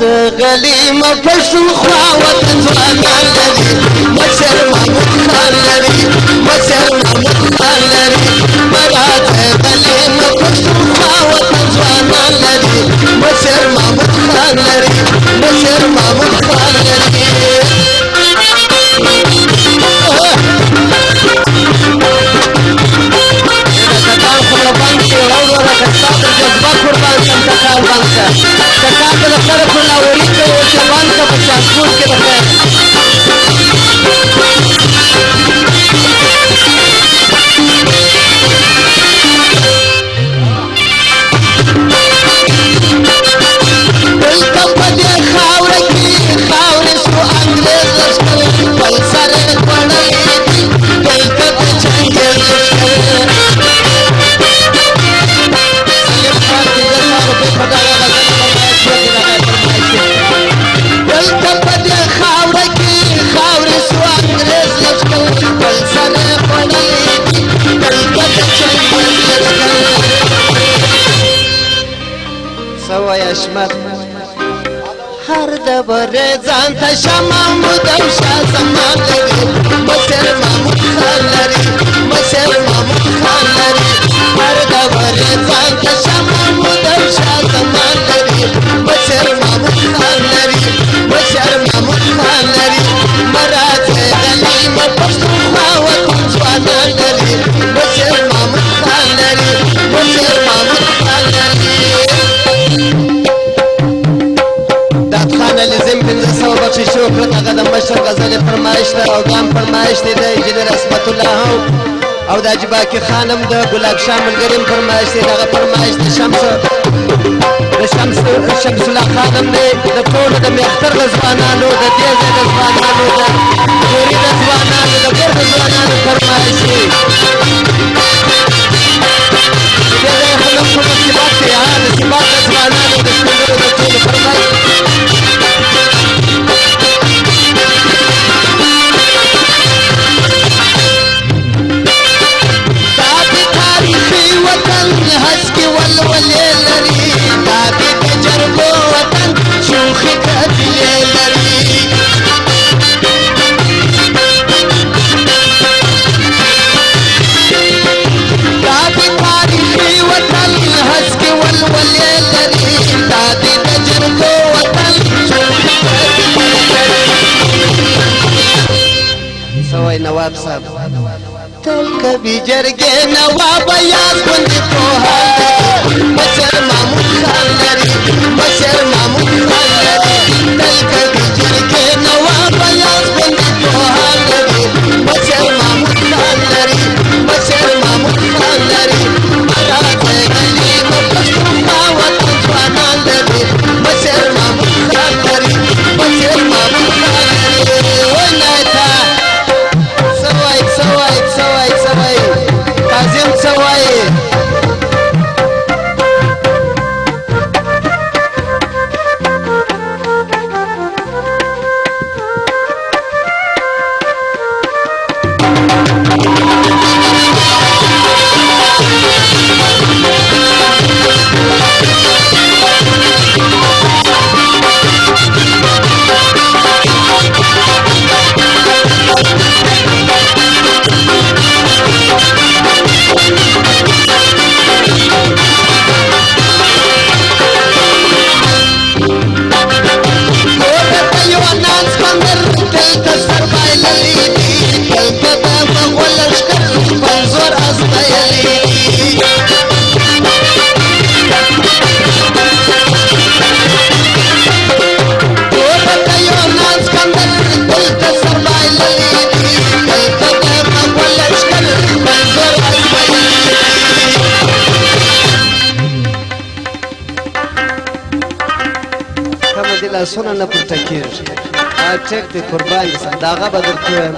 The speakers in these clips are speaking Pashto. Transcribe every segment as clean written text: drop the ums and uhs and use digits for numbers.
غلي ما پښتونخوا وطن ځوانان لري مشر محمود خان لري مشر محمود خان لري مراد غلي ما پښتونخوا وطن ځوانان لري مشر محمود خان لري مشر محمود خان لري هر دبر ځان ته شاه محمود او شاه زمان لري مشر محمود خان لري مشر محمود خان لري هر دبر ځان ته شاه محمود او شاه زمان لري مشر محمود خان لري مشر محمود خان لري مراد غلي ما پښتونخوا وطن ځوانان لري مشر محمود خان لري مشر محمود خان لري بخشی شکر هغه د مشر غزل فرمایش ده او ګام فرمایش دی د انجینر اسمت الله او د اجباکی خانم د ګلاب شاه ملګریم فرمایش دی دغه فرمایش د شمس الله خانم دی د ټولو د مختر ځوانانو د دې ځای د ځوانانو د ګوري د ځوانانو د ګرد ځوانانو فرمایش دی د دې خلک په مصیبت کې نصیبات د ځوانانو د سپینږیرو د ټولو فرمایش نواب صاحب تل کبھی جرگے نواب یاد بندی پوہا مشر محمود خان لري مشر محمود خان لري تل کبھی جرگے نواب یاد بندی پوہا لري مشر محمود خان لري مشر محمود خان لري مراد غلي ما پښتونخوا وطن ځوانان لري مشر محمود خان لري مشر محمود خان لري ونایتا Kazim Sawai لاسونه نه پورته کېږي ټیک دی قربان دي سم دغه به درته ووایم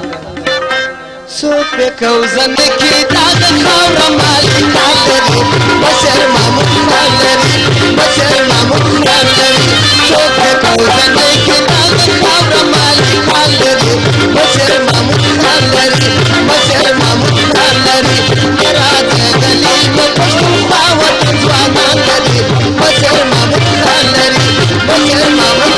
څوک پې کوزنه کې دغه خاوره مالکان لري مشر محمود خان لري مشر محمود خان لري څوک پې کوزنه کې دغه خاوره مالکان لري مشر محمود خان لري مشر محمود خان لري مراد غلي ما پښتونخوا وطن ځوانان لري مشر محمود خان لري مشر محمود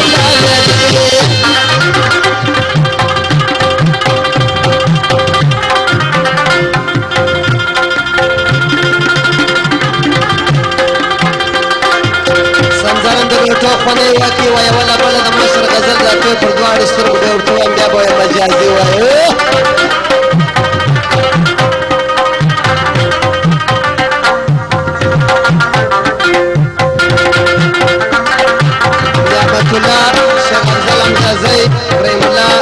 راځي وایو نعمت الله شیخ افضل امتازی رحیم الله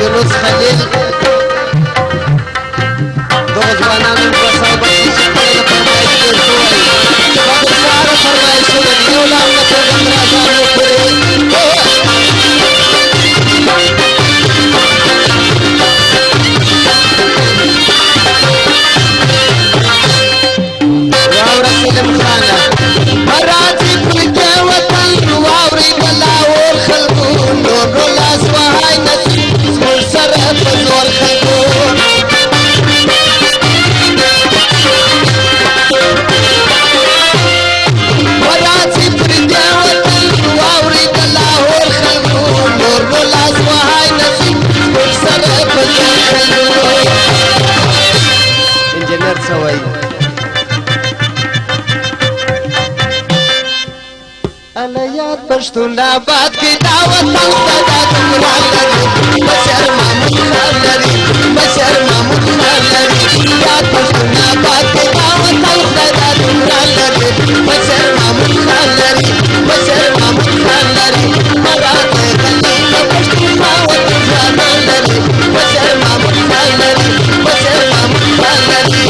یونس خلیل دغه ځوانانو په سره بخشي چې خپله د فرمایش تېر شوی باید سهاره فرمایشونه دي یو لام د پیغمبر اذان وکړي واوره سلم خانه راځي پر دې وطن واورې بلا اور خلکو نور لاس وهای نصیب زموږ سره په زور خلکو راځي پر دې وطن واورې بلا اور خلکو نور لاس وهای نصیب زموږ سره په زور خلکو انجینر څه وایي الیات پښتون آباد کې دا وطن صدا ګران لري بشر محمود خان لري بشر محمود خان لري یاد پښتون آباد کې دا وطن صدا ګران لري بشر محمود خان لري بشر محمود خان لري مراته کلی پښتون وطن ځان لري بشر محمود خان لري بشر محمود خان لري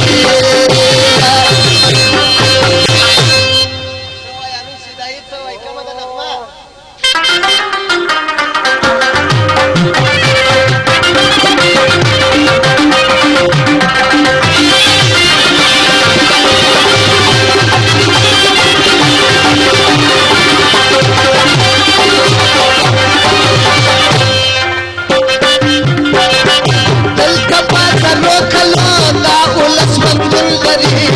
دل کا پاسا روکلو دا اولس مندل لري